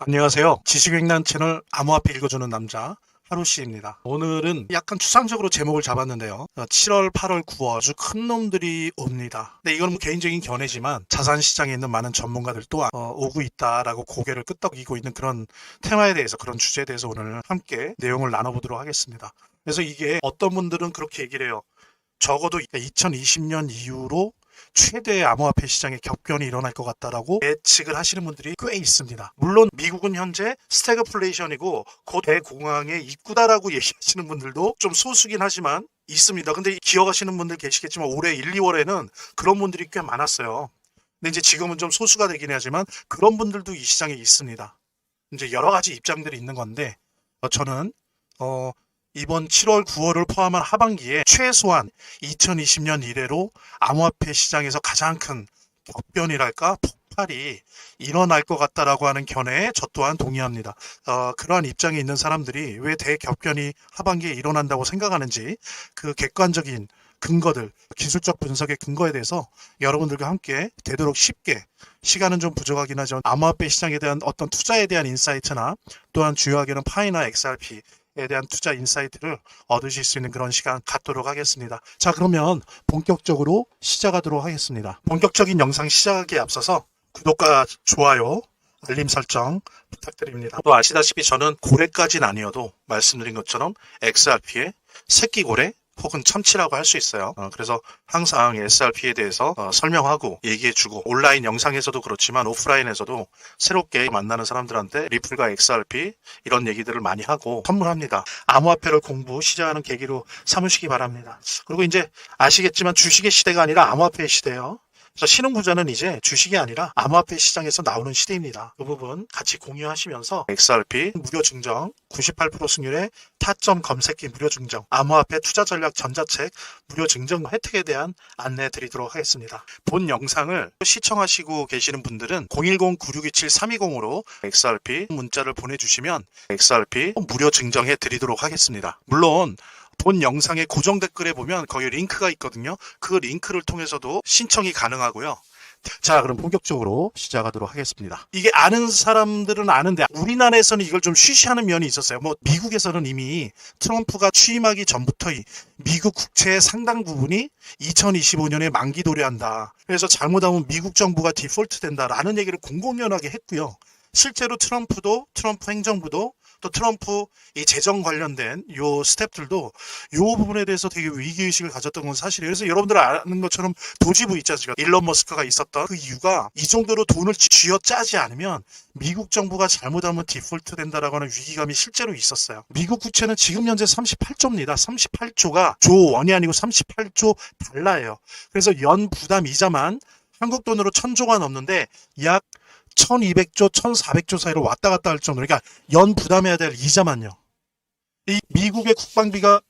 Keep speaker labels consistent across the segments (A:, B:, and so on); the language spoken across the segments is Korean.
A: 안녕하세요. 지식횡단 채널 암호화폐 읽어주는 남자 하루씨입니다. 오늘은 약간 추상적으로 제목을 잡았는데요. 7월, 8월, 9월 아주 큰 놈들이 옵니다. 근데 이건 개인적인 견해지만 자산시장에 있는 많은 전문가들 또한 오고 있다라고 고개를 끄덕이고 있는 그런 테마에 대해서, 그런 주제에 대해서 오늘 함께 내용을 나눠보도록 하겠습니다. 그래서 이게 어떤 분들은 그렇게 얘기를 해요. 적어도 2020년 이후로 최대의 암호화폐 시장의 격변이 일어날 것 같다라고 예측을 하시는 분들이 꽤 있습니다. 물론 미국은 현재 스태그플레이션이고 곧 대공황의 입구다라고 얘기하시는 분들도 좀 소수긴 하지만 있습니다. 근데 기억하시는 분들 계시겠지만 올해 1, 2월에는 그런 분들이 꽤 많았어요. 근데 이제 지금은 좀 소수가 되긴 하지만 그런 분들도 이 시장에 있습니다. 이제 여러 가지 입장들이 있는 건데 저는 이번 7월, 9월을 포함한 하반기에 최소한 2020년 이래로 암호화폐 시장에서 가장 큰 격변이랄까 폭발이 일어날 것 같다라고 하는 견해에 저 또한 동의합니다. 그러한 입장에 있는 사람들이 왜 대격변이 하반기에 일어난다고 생각하는지 그 객관적인 근거들, 기술적 분석의 근거에 대해서 여러분들과 함께 되도록 쉽게, 시간은 좀 부족하긴 하지만 암호화폐 시장에 대한 어떤 투자에 대한 인사이트나 또한 주요하게는 파이나 XRP 에 대한 투자 인사이트를 얻으실 수 있는 그런 시간 갖도록 하겠습니다. 자, 그러면 본격적으로 시작하도록 하겠습니다. 본격적인 영상 시작하기에 앞서서 구독과 좋아요, 알림 설정 부탁드립니다. 또 아시다시피 저는 고래까지는 아니어도 말씀드린 것처럼 XRP의 새끼 고래 혹은 참치라고 할 수 있어요. 그래서 항상 SRP에 대해서 설명하고 얘기해주고, 온라인 영상에서도 그렇지만 오프라인에서도 새롭게 만나는 사람들한테 리플과 XRP 이런 얘기들을 많이 하고 선물합니다. 암호화폐를 공부 시작하는 계기로 삼으시기 바랍니다. 그리고 이제 아시겠지만 주식의 시대가 아니라 암호화폐의 시대예요. 그래서 신흥부자는 이제 주식이 아니라 암호화폐 시장에서 나오는 시대입니다. 그 부분 같이 공유하시면서 XRP 무료 증정, 98% 승률의 타점 검색기 무료 증정, 암호화폐 투자 전략 전자책 무료 증정 혜택에 대한 안내 드리도록 하겠습니다. 본 영상을 시청하시고 계시는 분들은 010-9627-320으로 XRP 문자를 보내주시면 XRP 무료 증정해 드리도록 하겠습니다. 물론 본 영상의 고정 댓글에 보면 거기 링크가 있거든요. 그 링크를 통해서도 신청이 가능하고요. 자, 그럼 본격적으로 시작하도록 하겠습니다. 이게 아는 사람들은 아는데 우리나라에서는 이걸 좀 쉬쉬하는 면이 있었어요. 미국에서는 이미 트럼프가 취임하기 전부터 미국 국채의 상당 부분이 2025년에 만기 도래한다. 그래서 잘못하면 미국 정부가 디폴트 된다라는 얘기를 공공연하게 했고요. 실제로 트럼프 행정부도 또 트럼프 이 재정 관련된 요 스텝들도 요 부분에 대해서 되게 위기의식을 가졌던 건 사실이에요. 그래서 여러분들 아는 것처럼 도지부 있지 않습니까? 일론 머스크가 있었던 그 이유가 이 정도로 돈을 쥐어짜지 않으면 미국 정부가 잘못하면 디폴트 된다라고 하는 위기감이 실제로 있었어요. 미국 국채는 지금 현재 38조입니다. 38조가 조 원이 아니고 38조 달러예요. 그래서 연 부담 이자만 한국 돈으로 1000조가 넘는데 약 1200조, 1400조 사이로 왔다 갔다 할 정도로, 그러니까 연 부담해야 될 이자만요. 이 미국의 국방비가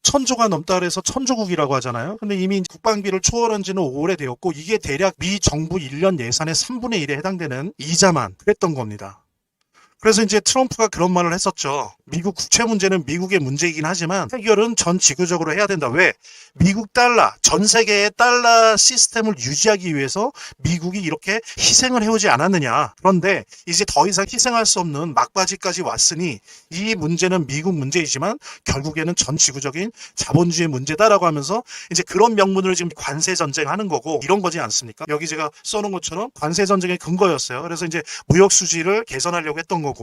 A: 1000조가 넘다 그래서 1000조국이라고 하잖아요. 근데 이미 국방비를 초월한 지는 오래되었고 이게 대략 미 정부 1년 예산의 3분의 1에 해당되는 이자만 그랬던 겁니다. 그래서 이제 트럼프가 그런 말을 했었죠. 미국 국채 문제는 미국의 문제이긴 하지만 해결은 전 지구적으로 해야 된다. 왜? 미국 달러, 전 세계의 달러 시스템을 유지하기 위해서 미국이 이렇게 희생을 해오지 않았느냐. 그런데 이제 더 이상 희생할 수 없는 막바지까지 왔으니 이 문제는 미국 문제이지만 결국에는 전 지구적인 자본주의 문제다라고 하면서 이제 그런 명분으로 지금 관세 전쟁하는 거고 이런 거지 않습니까? 여기 제가 써놓은 것처럼 관세 전쟁의 근거였어요. 그래서 이제 무역 수지를 개선하려고 했던 거고,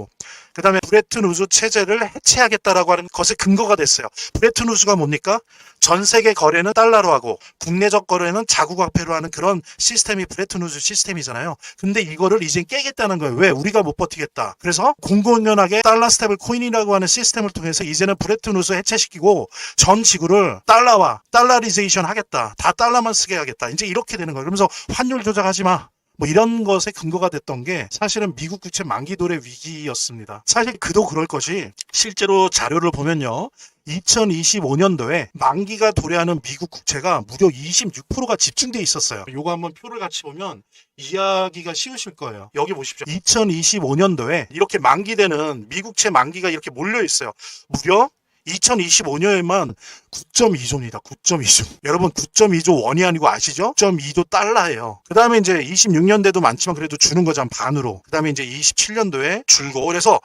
A: 그 다음에 브레튼 우즈 체제를 해체하겠다라고 하는 것의 근거가 됐어요. 브레튼 우즈가 뭡니까? 전 세계 거래는 달러로 하고 국내적 거래는 자국 화폐로 하는 그런 시스템이 브레튼 우즈 시스템이잖아요. 근데 이거를 이제 깨겠다는 거예요. 왜? 우리가 못 버티겠다. 그래서 공공연하게 달러 스테이블 코인이라고 하는 시스템을 통해서 이제는 브레튼 우즈 해체시키고 전 지구를 달러와 달러리제이션 하겠다. 다 달러만 쓰게 하겠다. 이제 이렇게 되는 거예요. 그러면서 환율 조작하지 마. 이런 것에 근거가 됐던 게 사실은 미국 국채 만기 도래 위기였습니다. 사실 그도 그럴 것이 실제로 자료를 보면요. 2025년도에 만기가 도래하는 미국 국채가 무려 26%가 집중돼 있었어요. 요거 한번 표를 같이 보면 이해하기가 쉬우실 거예요. 여기 보십시오. 2025년도에 이렇게 만기되는 미국채 만기가 이렇게 몰려 있어요. 무려 2025년에만 9.2조입니다. 9.2조. 여러분 9.2조 원이 아니고 아시죠? 9.2조 달러예요. 그 다음에 이제 26년대도 많지만 그래도 주는 거죠. 반으로. 그 다음에 이제 27년도에 줄고. 그래서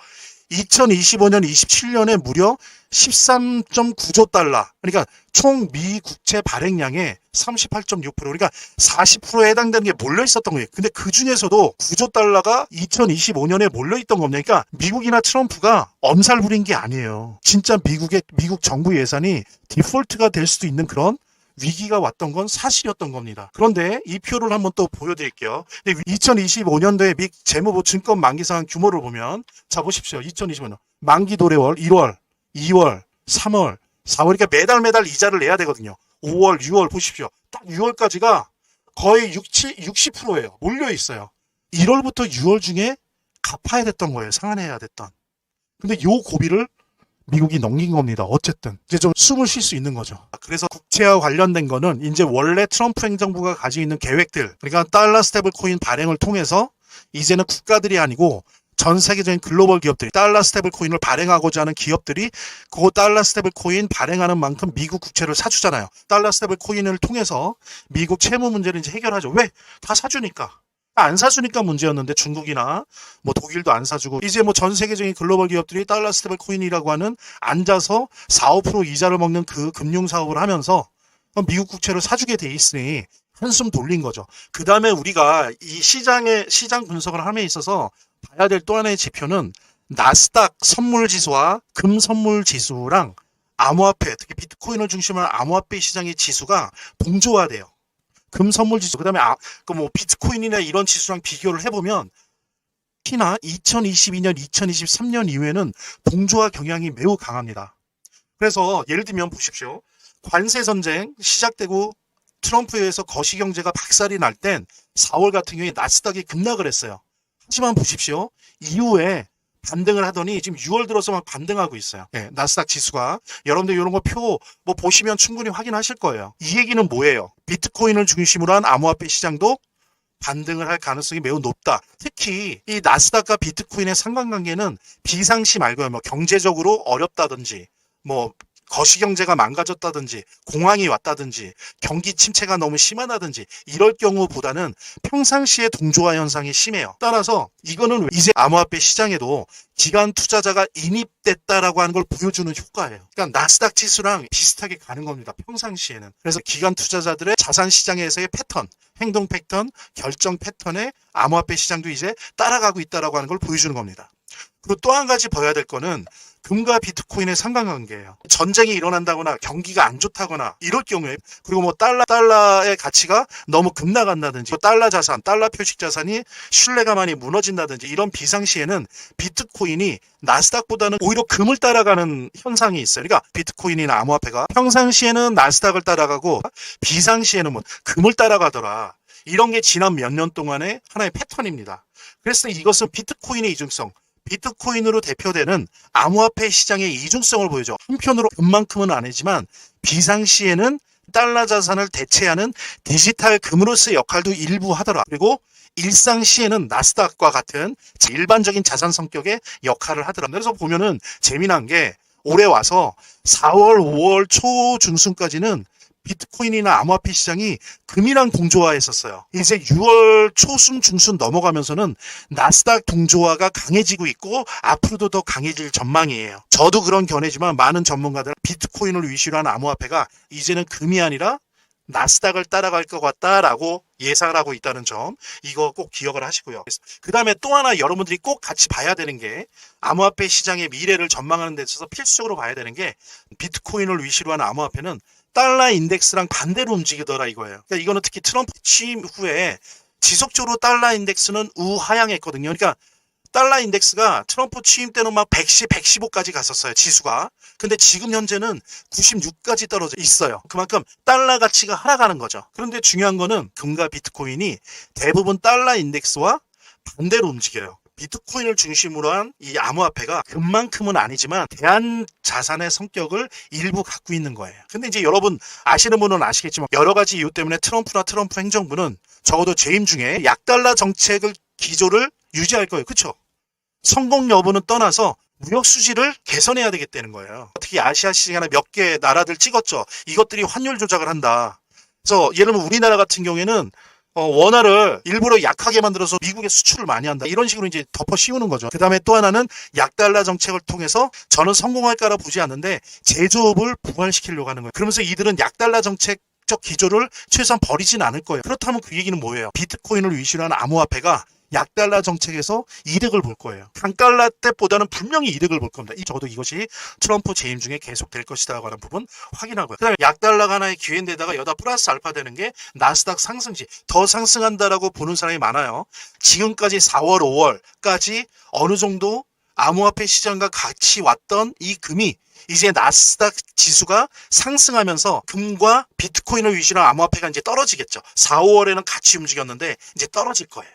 A: 2025년, 27년에 무려 13.9조 달러. 그러니까 총 미 국채 발행량의 38.6%. 그러니까 40%에 해당되는 게 몰려 있었던 거예요. 근데 그 중에서도 9조 달러가 2025년에 몰려 있던 겁니다. 그러니까 미국이나 트럼프가 엄살 부린 게 아니에요. 진짜 미국 정부 예산이 디폴트가 될 수도 있는 그런 위기가 왔던 건 사실이었던 겁니다. 그런데 이 표를 한번 또 보여드릴게요. 2025년도에 미 재무부 증권 만기 상환 규모를 보면 자 보십시오. 2025년 만기 도래월 1월, 2월, 3월, 4월 그러니까 매달 이자를 내야 되거든요. 5월, 6월 보십시오. 딱 6월까지가 거의 60%예요. 몰려 있어요. 1월부터 6월 중에 갚아야 됐던 거예요. 상환해야 됐던. 근데 요 고비를 미국이 넘긴 겁니다. 어쨌든 이제 좀 숨을 쉴 수 있는 거죠. 그래서 국채와 관련된 거는 이제 원래 트럼프 행정부가 가지고 있는 계획들, 그러니까 달러 스테이블 코인 발행을 통해서 이제는 국가들이 아니고 전 세계적인 글로벌 기업들이 달러 스테이블 코인을 발행하고자 하는 기업들이 그 달러 스테이블 코인 발행하는 만큼 미국 국채를 사주잖아요. 달러 스테이블 코인을 통해서 미국 채무 문제를 이제 해결하죠. 왜? 다 사주니까. 안 사주니까 문제였는데 중국이나 뭐 독일도 안 사주고 이제 뭐 전 세계적인 글로벌 기업들이 달러 스테이블 코인이라고 하는 앉아서 4, 5% 이자를 먹는 그 금융 사업을 하면서 미국 국채를 사주게 돼 있으니 한숨 돌린 거죠. 그 다음에 우리가 이 시장 분석을 함에 있어서 봐야 될 또 하나의 지표는 나스닥 선물 지수와 금 선물 지수랑 암호화폐, 특히 비트코인을 중심으로 한 암호화폐 시장의 지수가 동조화돼요. 금 선물 지수, 그다음에 뭐 비트코인이나 이런 지수랑 비교를 해보면 특히나 2022년, 2023년 이후에는 동조화 경향이 매우 강합니다. 그래서 예를 들면 보십시오. 관세 전쟁 시작되고 트럼프에 의해서 거시 경제가 박살이 날 땐 4월 같은 경우에 나스닥이 급락을 했어요. 하지만 보십시오. 이후에 반등을 하더니 지금 6월 들어서 막 반등하고 있어요. 네, 나스닥 지수가. 여러분들 이런 거 표 뭐 보시면 충분히 확인하실 거예요. 이 얘기는 뭐예요? 비트코인을 중심으로 한 암호화폐 시장도 반등을 할 가능성이 매우 높다. 특히 이 나스닥과 비트코인의 상관관계는 비상시 말고요. 뭐 경제적으로 어렵다든지 뭐 거시경제가 망가졌다든지 공황이 왔다든지 경기 침체가 너무 심하다든지 이럴 경우보다는 평상시에 동조화 현상이 심해요. 따라서 이거는 이제 암호화폐 시장에도 기관 투자자가 인입됐다라고 하는 걸 보여주는 효과예요. 그러니까 나스닥 지수랑 비슷하게 가는 겁니다. 평상시에는. 그래서 기관 투자자들의 자산 시장에서의 패턴, 행동 패턴, 결정 패턴에 암호화폐 시장도 이제 따라가고 있다라고 하는 걸 보여주는 겁니다. 그리고 또 한 가지 봐야 될 거는 금과 비트코인의 상관관계예요. 전쟁이 일어난다거나 경기가 안 좋다거나 이럴 경우에 그리고 뭐 달러의 가치가 너무 급락한다든지 달러 자산, 달러 표식 자산이 신뢰가 많이 무너진다든지 이런 비상시에는 비트코인이 나스닥보다는 오히려 금을 따라가는 현상이 있어요. 그러니까 비트코인이나 암호화폐가 평상시에는 나스닥을 따라가고 비상시에는 뭐 금을 따라가더라. 이런 게 지난 몇 년 동안의 하나의 패턴입니다. 그래서 이것은 비트코인의 이중성, 비트코인으로 대표되는 암호화폐 시장의 이중성을 보여줘. 한편으로 금만큼은 아니지만 비상시에는 달러 자산을 대체하는 디지털 금으로서의 역할도 일부 하더라. 그리고 일상시에는 나스닥과 같은 일반적인 자산 성격의 역할을 하더라. 그래서 보면은 재미난 게 올해 와서 4월, 5월 초 중순까지는 비트코인이나 암호화폐 시장이 금이랑 동조화했었어요. 이제 6월 초순 중순 넘어가면서는 나스닥 동조화가 강해지고 있고 앞으로도 더 강해질 전망이에요. 저도 그런 견해지만 많은 전문가들은 비트코인을 위시로 한 암호화폐가 이제는 금이 아니라 나스닥을 따라갈 것 같다라고 예상을 하고 있다는 점, 이거 꼭 기억을 하시고요. 그 다음에 또 하나 여러분들이 꼭 같이 봐야 되는 게 암호화폐 시장의 미래를 전망하는 데 있어서 필수적으로 봐야 되는 게 비트코인을 위시로 한 암호화폐는 달러 인덱스랑 반대로 움직이더라 이거예요. 그러니까 이거는 특히 트럼프 취임 후에 지속적으로 달러 인덱스는 우하향했거든요. 그러니까 달러 인덱스가 트럼프 취임 때는 막 110, 115까지 갔었어요. 지수가. 근데 지금 현재는 96까지 떨어져 있어요. 그만큼 달러 가치가 하락하는 거죠. 그런데 중요한 거는 금과 비트코인이 대부분 달러 인덱스와 반대로 움직여요. 비트코인을 중심으로 한 이 암호화폐가 금만큼은 아니지만 대한 자산의 성격을 일부 갖고 있는 거예요. 근데 이제 여러분 아시는 분은 아시겠지만 여러 가지 이유 때문에 트럼프 행정부는 적어도 재임 중에 약달러 정책을 기조를 유지할 거예요. 그렇죠? 성공 여부는 떠나서 무역 수지를 개선해야 되겠다는 거예요. 특히 아시아 시장이나 몇 개 나라들 찍었죠. 이것들이 환율 조작을 한다. 그래서 예를 들면 우리나라 같은 경우에는 원화를 일부러 약하게 만들어서 미국에 수출을 많이 한다. 이런 식으로 이제 덮어 씌우는 거죠. 그 다음에 또 하나는 약달러 정책을 통해서 저는 성공할까라 보지 않는데 제조업을 부활시키려고 하는 거예요. 그러면서 이들은 약달러 정책적 기조를 최소한 버리진 않을 거예요. 그렇다면 그 얘기는 뭐예요? 비트코인을 위시로 한 암호화폐가 약달러 정책에서 이득을 볼 거예요. 강달러 때보다는 분명히 이득을 볼 겁니다. 적어도 이것이 트럼프 재임 중에 계속될 것이다라고 하는 부분 확인하고요. 그 다음에 약달러가 하나의 기회인데다가 여기다 플러스 알파 되는 게 나스닥 상승시 더 상승한다라고 보는 사람이 많아요. 지금까지 4월, 5월까지 어느 정도 암호화폐 시장과 같이 왔던 이 금이 이제 나스닥 지수가 상승하면서 금과 비트코인을 위시로 한 암호화폐가 이제 떨어지겠죠. 4, 5월에는 같이 움직였는데 이제 떨어질 거예요.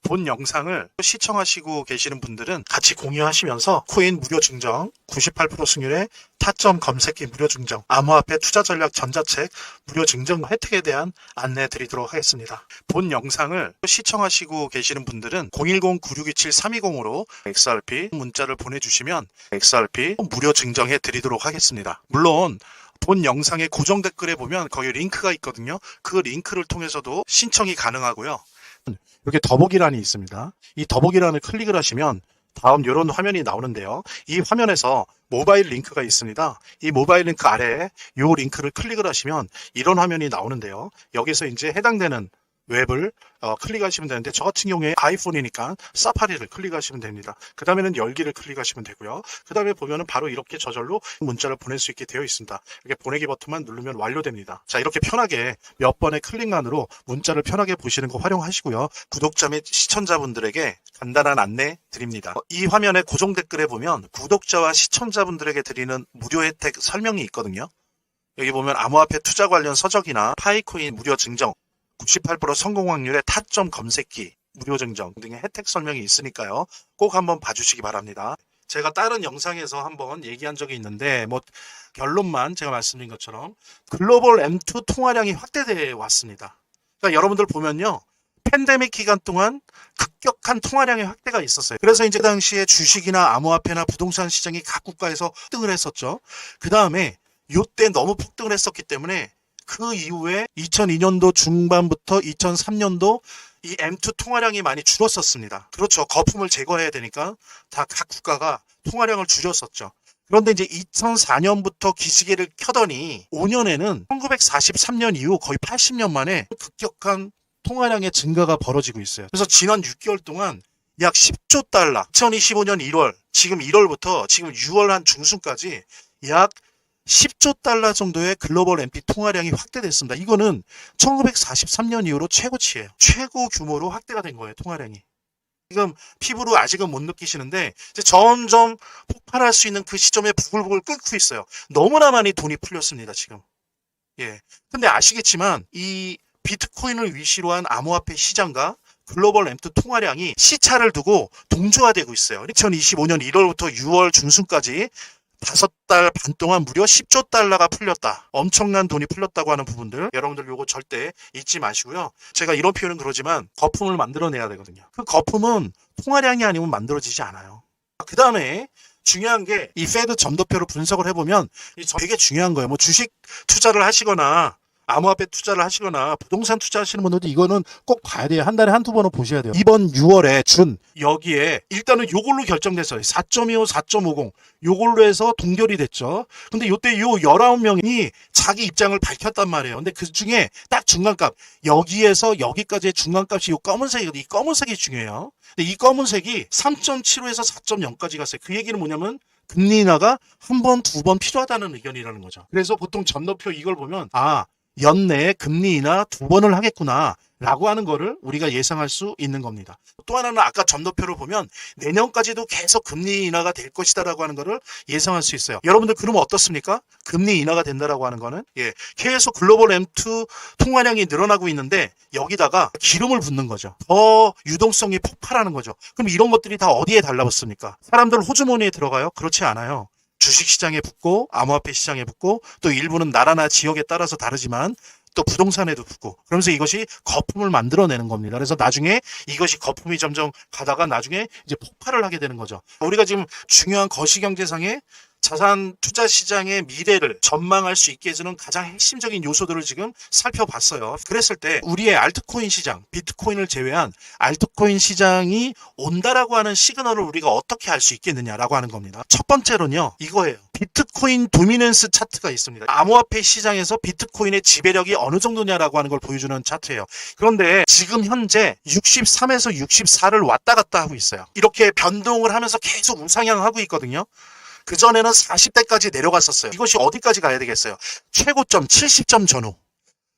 A: 본 영상을 시청하시고 계시는 분들은 같이 공유하시면서 코인 무료 증정, 98% 승률의 타점 검색기 무료 증정, 암호화폐 투자 전략 전자책 무료 증정 혜택에 대한 안내 드리도록 하겠습니다. 본 영상을 시청하시고 계시는 분들은 010-9627-320으로 XRP 문자를 보내주시면 XRP 무료 증정해 드리도록 하겠습니다. 물론 본 영상의 고정 댓글에 보면 거기 링크가 있거든요. 그 링크를 통해서도 신청이 가능하고요. 이렇게 더보기란이 있습니다. 이 더보기란을 클릭을 하시면 다음 이런 화면이 나오는데요. 이 화면에서 모바일 링크가 있습니다. 이 모바일 링크 아래에 이 링크를 클릭을 하시면 이런 화면이 나오는데요. 여기서 이제 해당되는 웹을 클릭하시면 되는데 저 같은 경우에 아이폰이니까 사파리를 클릭하시면 됩니다. 그 다음에는 열기를 클릭하시면 되고요. 그 다음에 보면은 바로 이렇게 저절로 문자를 보낼 수 있게 되어 있습니다. 이렇게 보내기 버튼만 누르면 완료됩니다. 자, 이렇게 편하게 몇 번의 클릭만으로 문자를 편하게 보시는 거 활용하시고요. 구독자 및 시청자분들에게 간단한 안내 드립니다. 이 화면의 고정 댓글에 보면 구독자와 시청자분들에게 드리는 무료 혜택 설명이 있거든요. 여기 보면 암호화폐 투자 관련 서적이나 파이코인 무료 증정, 98% 성공 확률의 타점 검색기, 무료 증정 등의 혜택 설명이 있으니까요. 꼭 한번 봐주시기 바랍니다. 제가 다른 영상에서 한번 얘기한 적이 있는데 결론만 제가 말씀드린 것처럼 글로벌 M2 통화량이 확대돼 왔습니다. 그러니까 여러분들 보면요. 팬데믹 기간 동안 급격한 통화량의 확대가 있었어요. 그래서 이제 당시에 주식이나 암호화폐나 부동산 시장이 각 국가에서 폭등을 했었죠. 그 다음에 요때 너무 폭등을 했었기 때문에 그 이후에 2002년도 중반부터 2003년도 이 M2 통화량이 많이 줄었었습니다. 그렇죠. 거품을 제거해야 되니까 다 각 국가가 통화량을 줄였었죠. 그런데 이제 2004년부터 기지개를 켜더니 5년에는 1943년 이후 거의 80년 만에 급격한 통화량의 증가가 벌어지고 있어요. 그래서 지난 6개월 동안 약 10조 달러, 2025년 1월, 지금 1월부터 지금 6월 한 중순까지 약 10조 달러 정도의 글로벌 MP 통화량이 확대됐습니다. 이거는 1943년 이후로 최고치예요. 최고 규모로 확대가 된 거예요. 통화량이. 지금 피부로 아직은 못 느끼시는데 이제 점점 폭발할 수 있는 그 시점에 부글부글 끓고 있어요. 너무나 많이 돈이 풀렸습니다. 지금. 예. 근데 아시겠지만 이 비트코인을 위시로 한 암호화폐 시장과 글로벌 M2 통화량이 시차를 두고 동조화되고 있어요. 2025년 1월부터 6월 중순까지 5달 반 동안 무려 10조 달러가 풀렸다. 엄청난 돈이 풀렸다고 하는 부분들 여러분들 요거 절대 잊지 마시고요. 제가 이런 표현은 그러지만 거품을 만들어내야 되거든요. 그 거품은 통화량이 아니면 만들어지지 않아요. 그 다음에 중요한 게 이 페드 점도표로 분석을 해보면 되게 중요한 거예요. 뭐 주식 투자를 하시거나 암호화폐 투자를 하시거나 부동산 투자하시는 분들도 이거는 꼭 봐야 돼요. 한 달에 한두 번은 보셔야 돼요. 이번 6월에 준 여기에 일단은 요걸로 결정됐어요. 4.25, 4.50 요걸로 해서 동결이 됐죠. 근데 요때 요 19명이 자기 입장을 밝혔단 말이에요. 근데 그 중에 딱 중간값 여기에서 여기까지의 중간값이 요 검은색이거든요. 이 검은색이 중요해요. 근데 이 검은색이 3.75에서 4.0까지 갔어요. 그 얘기는 뭐냐면 금리 인하가 한 번, 두 번 필요하다는 의견이라는 거죠. 그래서 보통 점도표 이걸 보면 연내에 금리 인하 2번을 하겠구나 라고 하는 거를 우리가 예상할 수 있는 겁니다. 또 하나는 아까 점도표를 보면 내년까지도 계속 금리 인하가 될 것이다 라고 하는 거를 예상할 수 있어요. 여러분들 그러면 어떻습니까? 금리 인하가 된다라고 하는 거는 계속 글로벌 M2 통화량이 늘어나고 있는데 여기다가 기름을 붓는 거죠. 더 유동성이 폭발하는 거죠. 그럼 이런 것들이 다 어디에 달라붙습니까? 사람들 호주머니에 들어가요? 그렇지 않아요. 주식시장에 붙고 암호화폐 시장에 붙고 또 일부는 나라나 지역에 따라서 다르지만 또 부동산에도 붙고 그러면서 이것이 거품을 만들어내는 겁니다. 그래서 나중에 이것이 거품이 점점 가다가 나중에 이제 폭발을 하게 되는 거죠. 우리가 지금 중요한 거시경제상의 자산 투자 시장의 미래를 전망할 수 있게 해주는 가장 핵심적인 요소들을 지금 살펴봤어요. 그랬을 때 우리의 알트코인 시장, 비트코인을 제외한 알트코인 시장이 온다라고 하는 시그널을 우리가 어떻게 알 수 있겠느냐라고 하는 겁니다. 첫 번째로는요, 이거예요. 비트코인 도미넌스 차트가 있습니다. 암호화폐 시장에서 비트코인의 지배력이 어느 정도냐라고 하는 걸 보여주는 차트예요. 그런데 지금 현재 63에서 64를 왔다 갔다 하고 있어요. 이렇게 변동을 하면서 계속 우상향하고 있거든요. 그전에는 40대까지 내려갔었어요. 이것이 어디까지 가야 되겠어요? 최고점 70점 전후.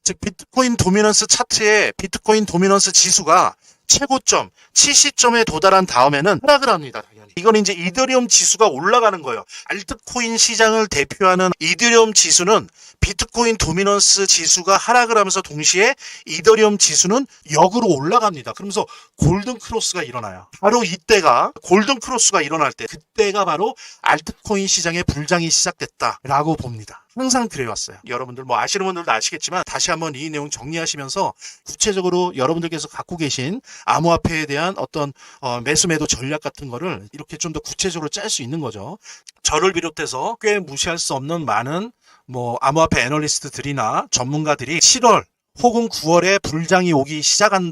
A: 즉 비트코인 도미넌스 차트의 비트코인 도미넌스 지수가 최고점 70점에 도달한 다음에는 하락을 합니다. 당연히. 이건 이제 이더리움 지수가 올라가는 거예요. 알트코인 시장을 대표하는 이더리움 지수는 비트코인 도미넌스 지수가 하락을 하면서 동시에 이더리움 지수는 역으로 올라갑니다. 그러면서 골든 크로스가 일어나요. 바로 이때가 골든 크로스가 일어날 때 그때가 바로 알트코인 시장의 불장이 시작됐다라고 봅니다. 항상 그래왔어요. 여러분들 뭐 아시는 분들도 아시겠지만 다시 한번 이 내용 정리하시면서 구체적으로 여러분들께서 갖고 계신 암호화폐에 대한 어떤 매수 매도 전략 같은 거를 이렇게 좀 더 구체적으로 짤 수 있는 거죠. 저를 비롯해서 꽤 무시할 수 없는 많은 뭐 암호화폐 애널리스트들이나 전문가들이 7월 혹은 9월에 불장이 오기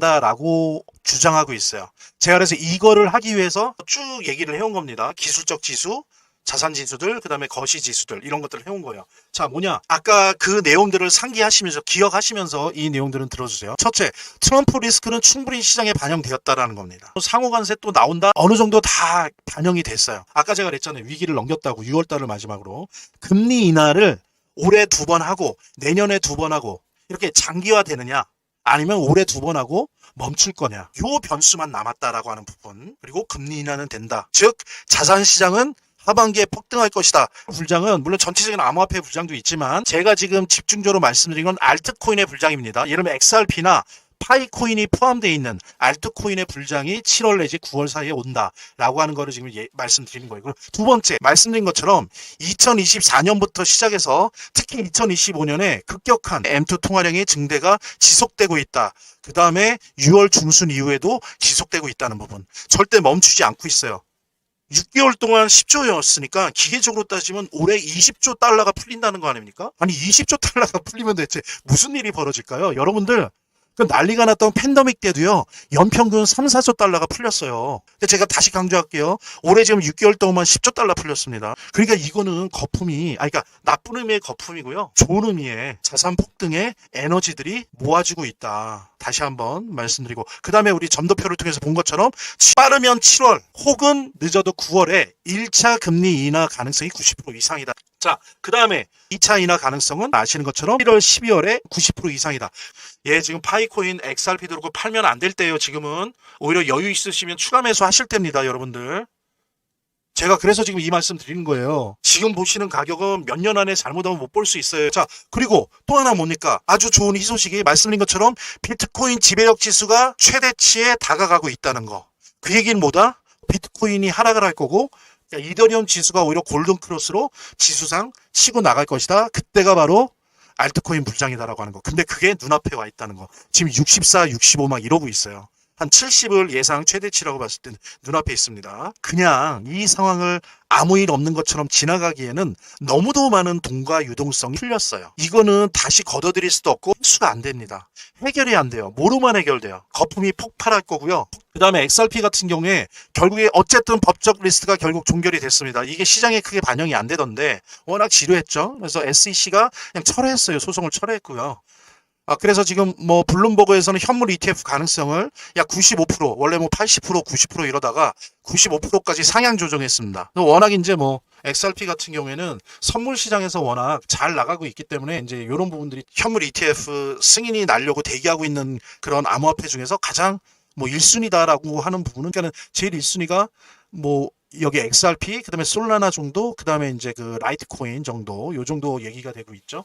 A: 시작한다라고 주장하고 있어요. 제가 그래서 이거를 하기 위해서 쭉 얘기를 해온 겁니다. 기술적 지수, 자산 지수들, 그 다음에 거시 지수들 이런 것들을 해온 거예요. 자, 뭐냐? 아까 그 내용들을 상기하시면서 기억하시면서 이 내용들은 들어주세요. 첫째, 트럼프 리스크는 충분히 시장에 반영되었다라는 겁니다. 상호관세 또 나온다? 어느 정도 다 반영이 됐어요. 아까 제가 그랬잖아요. 위기를 넘겼다고 6월달을 마지막으로. 금리 인하를 올해 2번 하고 내년에 2번 하고 이렇게 장기화되느냐? 아니면 올해 2번 하고 멈출 거냐? 요 변수만 남았다라고 하는 부분. 그리고 금리 인하는 된다. 즉 자산 시장은 하반기에 폭등할 것이다. 불장은 물론 전체적인 암호화폐 불장도 있지만 제가 지금 집중적으로 말씀드린 건 알트코인의 불장입니다. 예를 들면 XRP나 파이코인이 포함되어 있는 알트코인의 불장이 7월 내지 9월 사이에 온다라고 하는 거를 지금 말씀드리는 거예요. 그리고 두 번째 말씀드린 것처럼 2024년부터 시작해서 특히 2025년에 급격한 M2 통화량의 증대가 지속되고 있다. 그 다음에 6월 중순 이후에도 지속되고 있다는 부분. 절대 멈추지 않고 있어요. 6개월 동안 10조였으니까 기계적으로 따지면 올해 20조 달러가 풀린다는 거 아닙니까? 아니 20조 달러가 풀리면 대체 무슨 일이 벌어질까요? 여러분들 그 난리가 났던 팬데믹 때도요. 연평균 3, 4조 달러가 풀렸어요. 근데 제가 다시 강조할게요. 올해 지금 6개월 동안 10조 달러 풀렸습니다. 그러니까 이거는 거품이 그러니까 나쁜 의미의 거품이고요. 좋은 의미의 자산 폭등의 에너지들이 모아지고 있다. 다시 한번 말씀드리고 그 다음에 우리 점도표를 통해서 본 것처럼 빠르면 7월 혹은 늦어도 9월에 1차 금리 인하 가능성이 90% 이상이다. 자, 그 다음에 2차 인하 가능성은 아시는 것처럼 1월, 12월에 90% 이상이다. 예, 지금 파이코인, XRP 들고 팔면 안 될 때예요. 지금은 오히려 여유 있으시면 추가 매수 하실 때입니다, 여러분들. 제가 그래서 지금 이 말씀 드리는 거예요. 지금 보시는 가격은 몇 년 안에 잘못하면 못 볼 수 있어요. 자, 그리고 또 하나 뭡니까? 아주 좋은 희소식이 말씀드린 것처럼 비트코인 지배력 지수가 최대치에 다가가고 있다는 거. 그 얘기는 뭐다? 비트코인이 하락을 할 거고 이더리움 지수가 오히려 골든 크로스로 지수상 치고 나갈 것이다. 그때가 바로 알트코인 불장이다라고 하는 거. 근데 그게 눈앞에 와 있다는 거. 지금 64, 65 막 이러고 있어요. 한 70을 예상 최대치라고 봤을 때 눈앞에 있습니다. 그냥 이 상황을 아무 일 없는 것처럼 지나가기에는 너무도 많은 돈과 유동성이 풀렸어요. 이거는 다시 걷어들일 수도 없고 흡수가 안 됩니다. 해결이 안 돼요. 뭐로만 해결돼요? 거품이 폭발할 거고요. 그 다음에 XRP 같은 경우에 결국에 어쨌든 법적 리스트가 결국 종결이 됐습니다. 이게 시장에 크게 반영이 안 되던데 워낙 지루했죠. 그래서 SEC가 그냥 철회했어요. 소송을 철회했고요. 그래서 지금 뭐 블룸버그에서는 현물 ETF 가능성을 약 95% 원래 뭐 80% 90% 이러다가 95%까지 상향 조정했습니다. 워낙 이제 뭐 XRP 같은 경우에는 선물 시장에서 워낙 잘 나가고 있기 때문에 이제 이런 부분들이 현물 ETF 승인이 나려고 대기하고 있는 그런 암호화폐 중에서 가장 뭐 1순위다라고 하는 부분은 그러니까 제일 1순위가 뭐 여기 XRP 그다음에 솔라나 정도 그다음에 이제 그 라이트코인 정도 요 정도 얘기가 되고 있죠.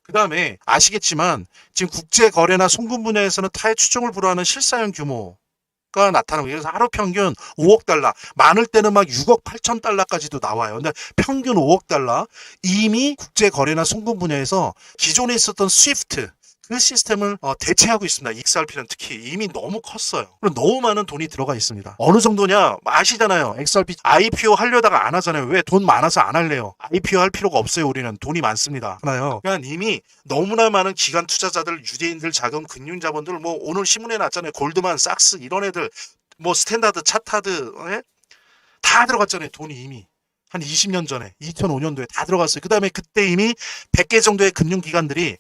A: 그 다음에 아시겠지만 지금 국제거래나 송금 분야에서는 타의 추종을 불허하는 실사용 규모가 나타나고 그래서 하루 평균 5억 달러 많을 때는 막 6억 8천 달러까지도 나와요. 근데 평균 5억 달러 이미 국제거래나 송금 분야에서 기존에 있었던 스위프트 그 시스템을 대체하고 있습니다. XRP는 특히 이미 너무 컸어요. 그리고 너무 많은 돈이 들어가 있습니다. 어느 정도냐 아시잖아요. XRP IPO 하려다가 안 하잖아요. 왜? 돈 많아서 안 할래요. IPO 할 필요가 없어요. 우리는 돈이 많습니다. 하나요. 그러니까 이미 너무나 많은 기관 투자자들, 유대인들, 자금, 금융자본들 뭐 오늘 신문에 났잖아요. 골드만, 삭스 이런 애들 뭐 스탠다드, 차타드 다 들어갔잖아요. 돈이 이미. 한 20년 전에 2005년도에 다 들어갔어요. 그 다음에 그때 이미 100개 정도의 금융기관들이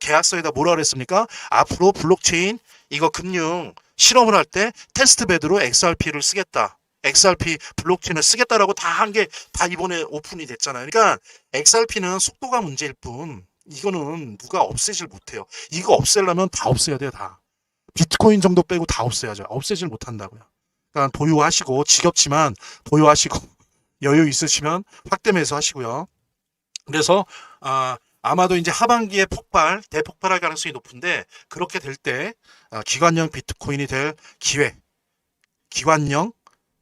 A: 계약서에다 뭐라 그랬습니까? 앞으로 블록체인 이거 금융 실험을 할 때 테스트베드로 XRP를 쓰겠다. XRP 블록체인을 쓰겠다라고 다 한 게 다 이번에 오픈이 됐잖아요. 그러니까 XRP는 속도가 문제일 뿐 이거는 누가 없애질 못해요. 이거 없애려면 다 없애야 돼요. 다. 비트코인 정도 빼고 다 없애야죠. 없애질 못한다고요. 그러니까 보유하시고 지겹지만 보유하시고 여유 있으시면 확대 매수하시고요. 그래서 아마도 이제 하반기에 대폭발할 가능성이 높은데 그렇게 될 때 기관형 비트코인이 될 기관형,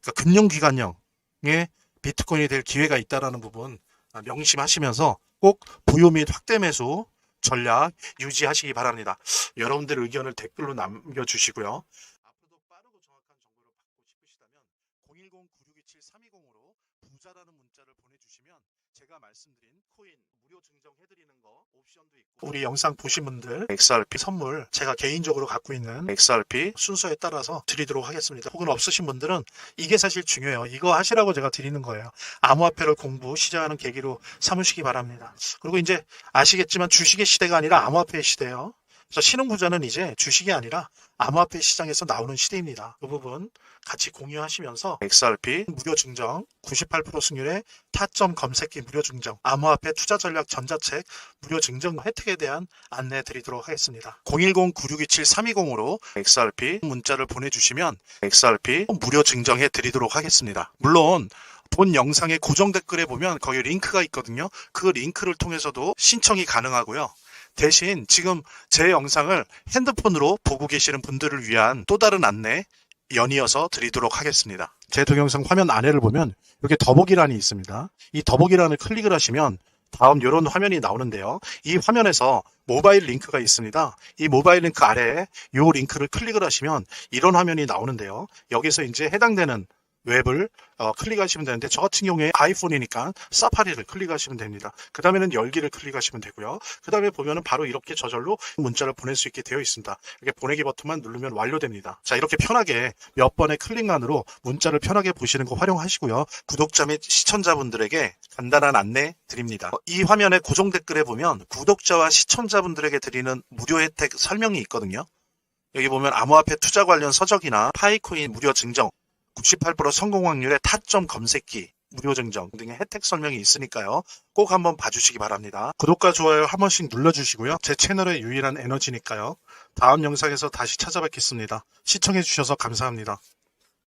A: 그러니까 금융기관형의 비트코인이 될 기회가 있다라는 부분 명심하시면서 꼭 보유 및 확대 매수 전략 유지하시기 바랍니다. 여러분들의 의견을 댓글로 남겨주시고요. 앞으로도 빠르고 정확한 정보를 받고 싶으시다면 010-9627-320으로 부자라는 문자를 보내주시면 제가 말씀드린 코인 무료 증정해드리는 거 옵션도 있고 우리 영상 보신 분들 XRP 선물 제가 개인적으로 갖고 있는 XRP 순서에 따라서 드리도록 하겠습니다. 혹은 없으신 분들은 이게 사실 중요해요. 이거 하시라고 제가 드리는 거예요. 암호화폐를 시작하는 계기로 삼으시기 바랍니다. 그리고 이제 아시겠지만 주식의 시대가 아니라 암호화폐의 시대예요. 그래서 신흥부자는 이제 주식이 아니라 암호화폐 시장에서 나오는 시대입니다. 그 부분 같이 공유하시면서 XRP 무료 증정 98% 승률의 타점 검색기 무료 증정 암호화폐 투자 전략 전자책 무료 증정 혜택에 대한 안내 드리도록 하겠습니다. 010-9627-320으로 XRP 문자를 보내주시면 XRP 무료 증정해 드리도록 하겠습니다. 물론 본 영상의 고정 댓글에 보면 거기 링크가 있거든요. 그 링크를 통해서도 신청이 가능하고요. 대신 지금 제 영상을 핸드폰으로 보고 계시는 분들을 위한 또 다른 안내 연이어서 드리도록 하겠습니다. 제 동영상 화면 아래를 보면 이렇게 더보기란이 있습니다. 이 더보기란을 클릭을 하시면 다음 이런 화면이 나오는데요. 이 화면에서 모바일 링크가 있습니다. 이 모바일 링크 아래에 이 링크를 클릭을 하시면 이런 화면이 나오는데요. 여기서 이제 해당되는 웹을 클릭하시면 되는데 저 같은 경우에 아이폰이니까 사파리를 클릭하시면 됩니다. 그 다음에는 열기를 클릭하시면 되고요. 그 다음에 보면은 바로 이렇게 저절로 문자를 보낼 수 있게 되어 있습니다. 이렇게 보내기 버튼만 누르면 완료됩니다. 자, 이렇게 편하게 몇 번의 클릭만으로 문자를 편하게 보시는 거 활용하시고요. 구독자 및 시청자분들에게 간단한 안내 드립니다. 이 화면의 고정 댓글에 보면 구독자와 시청자분들에게 드리는 무료 혜택 설명이 있거든요. 여기 보면 암호화폐 투자 관련 서적이나 파이코인 무료 증정 98% 성공 확률의 타점 검색기 무료 증정 등의 혜택 설명이 있으니까요. 꼭 한번 봐주시기 바랍니다. 구독과 좋아요 한 번씩 눌러주시고요. 제 채널의 유일한 에너지니까요. 다음 영상에서 다시 찾아뵙겠습니다. 시청해주셔서 감사합니다.